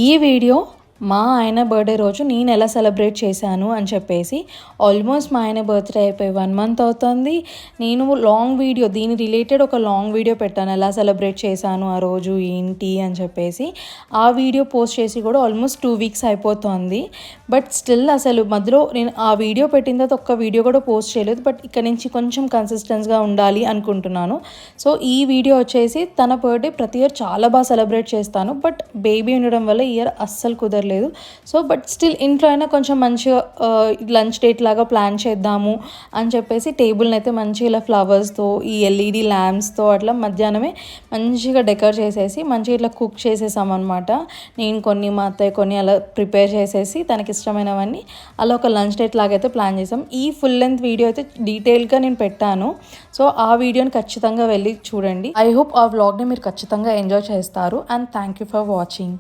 ఈ వీడియో మా ఆయన బర్త్డే రోజు నేను ఎలా సెలబ్రేట్ చేశాను అని చెప్పేసి. ఆల్మోస్ట్ మా ఆయన బర్త్డే అయిపోయి 1 మంత్ అవుతుంది. నేను లాంగ్ వీడియో దీని రిలేటెడ్ ఒక లాంగ్ వీడియో పెట్టాను, ఎలా సెలబ్రేట్ చేశాను ఆ రోజు ఏంటి అని చెప్పేసి. ఆ వీడియో పోస్ట్ చేసి కూడా ఆల్మోస్ట్ 2 వీక్స్ అయిపోతుంది. బట్ స్టిల్ అసలు మధ్యలో నేను ఆ వీడియో పెట్టిన తర్వాత ఒక్క వీడియో కూడా పోస్ట్ చేయలేదు. బట్ ఇక్కడ నుంచి కొంచెం కన్సిస్టెన్స్గా ఉండాలి అనుకుంటున్నాను. సో ఈ వీడియో వచ్చేసి తన బర్త్డే ప్రతి ఇయర్ చాలా బాగా సెలబ్రేట్ చేస్తాను. బట్ బేబీ ఉండడం వల్ల ఈ ఇయర్ అస్సలు కుదరలేదు. సో బట్ స్టిల్ ఇంట్లో అయినా కొంచెం మంచిగా లంచ్ డేట్ లాగా ప్లాన్ చేద్దాము అని చెప్పేసి టేబుల్ని అయితే మంచిగా ఇలా ఫ్లవర్స్తో ఈ ఎల్ఈడి ల్యాంప్స్తో అట్లా మధ్యాహ్నమే మంచిగా డెకర్ చేసేసి మంచిగా ఇట్లా కుక్ చేసేసామన్నమాట. నేను కొన్ని, మా అత్తయ్య కొన్ని అలా ప్రిపేర్ చేసేసి తనకి ఇష్టమైనవన్నీ అలా ఒక లంచ్ డేట్ లాగా అయితే ప్లాన్ చేసాం. ఈ ఫుల్ లెంత్ వీడియో అయితే డీటెయిల్గా నేను పెట్టాను. సో ఆ వీడియోని ఖచ్చితంగా వెళ్ళి చూడండి. ఐ హోప్ ఆ వ్లాగ్ని మీరు ఖచ్చితంగా ఎంజాయ్ చేస్తారు. And thank you for watching.